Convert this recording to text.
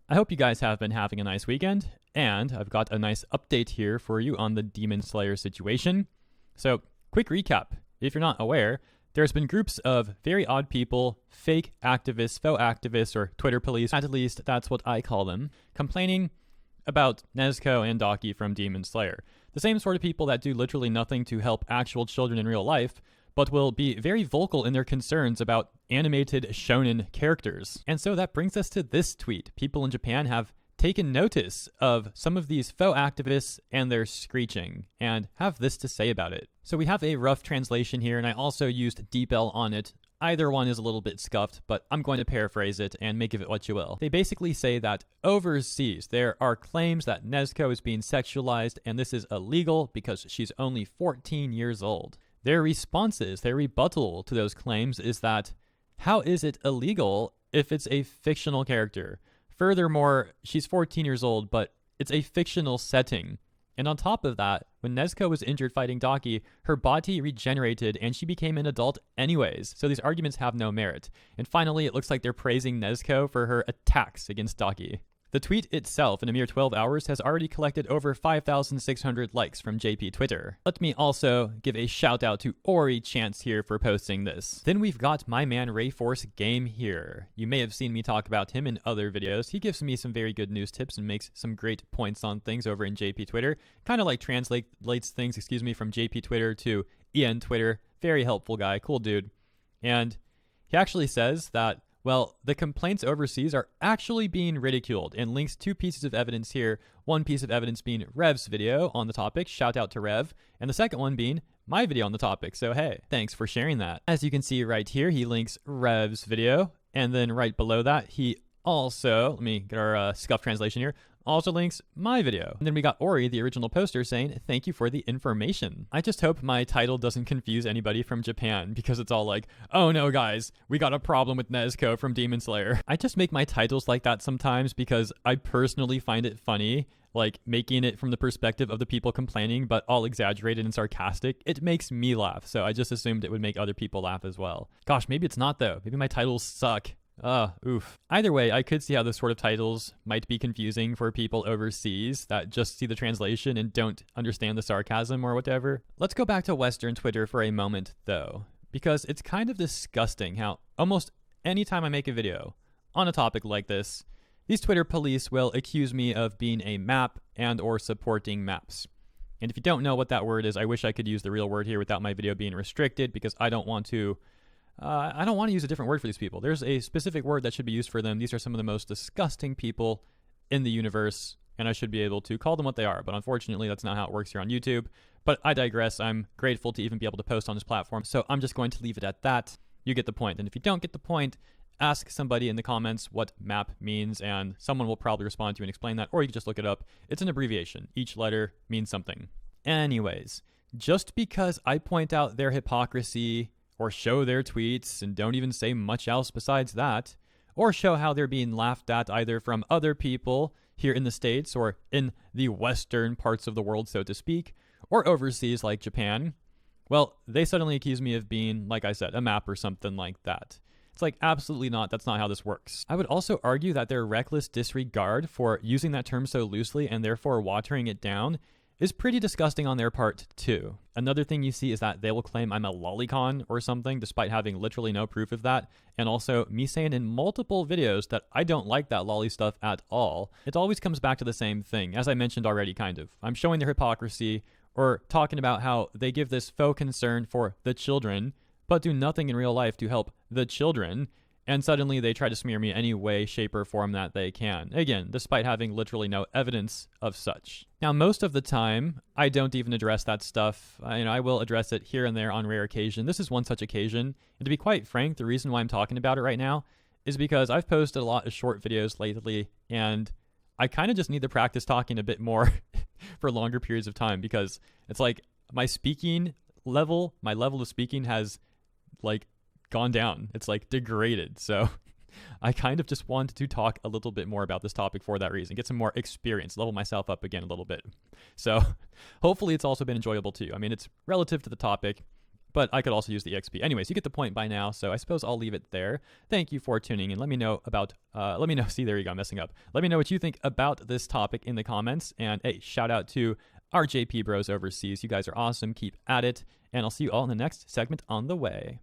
I hope you guys have been having a nice weekend, and I've got a nice update here for you on the Demon Slayer situation. So, quick recap. If you're not aware, there's been groups of very odd people, fake activists, faux activists, or Twitter police, at least that's what I call them, complaining about Nezuko and Daki from Demon Slayer. The same sort of people that do literally nothing to help actual children in real life, but will be very vocal in their concerns about animated shonen characters. And so that brings us to this tweet. People in Japan have taken notice of some of these faux activists and their screeching, and have this to say about it. So we have a rough translation here, and I also used DeepL on it. Either one is a little bit scuffed, but I'm going to paraphrase it and make of it what you will. They basically say that overseas, there are claims that Nezuko is being sexualized, and this is illegal because she's only 14 years old. Their responses, their rebuttal to those claims is that, how is it illegal if it's a fictional character? Furthermore, she's 14 years old, but it's a fictional setting. And on top of that, when Nezuko was injured fighting Daki, her body regenerated and she became an adult anyways, so these arguments have no merit. And finally, it looks like they're praising Nezuko for her attacks against Daki. The tweet itself, in a mere 12 hours, has already collected over 5,600 likes from JP Twitter. Let me also give a shout out to Ori Chance here for posting this. Then we've got my man rayforcegame here. You may have seen me talk about him in other videos. He gives me some very good news tips and makes some great points on things over in JP Twitter. Kind of like translates things, from JP Twitter to EN Twitter. Very helpful guy, cool dude. And he actually says that, well, the complaints overseas are actually being ridiculed, and links two pieces of evidence here. One piece of evidence being Rev's video on the topic, shout out to Rev, and the second one being my video on the topic, so hey, thanks for sharing that. As you can see right here, he links Rev's video, and then right below that, he also, let me get our scuff translation here, also links my video. And then we got Ori, the original poster, saying, thank you for the information. I just hope my title doesn't confuse anybody from Japan, because it's all like, oh no guys, we got a problem with Nezuko from Demon Slayer. I just make my titles like that sometimes because I personally find it funny, like making it from the perspective of the people complaining, but all exaggerated and sarcastic. It makes me laugh, so I just assumed it would make other people laugh as well. Gosh, maybe it's not though. Maybe my titles suck. Oof. Either way, I could see how this sort of titles might be confusing for people overseas that just see the translation and don't understand the sarcasm or whatever. Let's go back to Western Twitter for a moment, though, because it's kind of disgusting how almost any time I make a video on a topic like this, these Twitter police will accuse me of being a map and or supporting maps. And if you don't know what that word is, I wish I could use the real word here without my video being restricted, because I don't want to use a different word for these people. There's a specific word that should be used for them. These are some of the most disgusting people in the universe, and I should be able to call them what they are. But unfortunately, that's not how it works here on YouTube. But I digress. I'm grateful to even be able to post on this platform, so I'm just going to leave it at that. You get the point. And if you don't get the point, ask somebody in the comments what map means, and someone will probably respond to you and explain that, or you can just look it up. It's an abbreviation. Each letter means something. Anyways, just because I point out their hypocrisy or show their tweets and don't even say much else besides that, or show how they're being laughed at either from other people here in the States or in the Western parts of the world, so to speak, or overseas like Japan, well, they suddenly accuse me of being, like I said, a map or something like that. It's like, absolutely not. That's not how this works. I would also argue that their reckless disregard for using that term so loosely and therefore watering it down is pretty disgusting on their part too. Another thing you see is that they will claim I'm a lolicon or something despite having literally no proof of that, and also me saying in multiple videos that I don't like that lolly stuff at all. It always comes back to the same thing, as I mentioned already kind of. I'm showing their hypocrisy or talking about how they give this faux concern for the children, but do nothing in real life to help the children, and suddenly they try to smear me any way, shape, or form that they can. Again, despite having literally no evidence of such. Now, most of the time, I don't even address that stuff. I will address it here and there on rare occasion. This is one such occasion. And to be quite frank, the reason why I'm talking about it right now is because I've posted a lot of short videos lately, and I kind of just need to practice talking a bit more for longer periods of time, because it's like my level of speaking has gone down. It's degraded. So I kind of just wanted to talk a little bit more about this topic for that reason, get some more experience, level myself up again a little bit. So hopefully it's also been enjoyable too. It's relative to the topic, but I could also use the EXP. Anyways, you get the point by now, so I suppose I'll leave it there. Thank you for tuning in. Let me know about, see, there you go, I'm messing up. Let me know what you think about this topic in the comments, and hey, shout out to our JP bros overseas. You guys are awesome. Keep at it, and I'll see you all in the next segment on the way.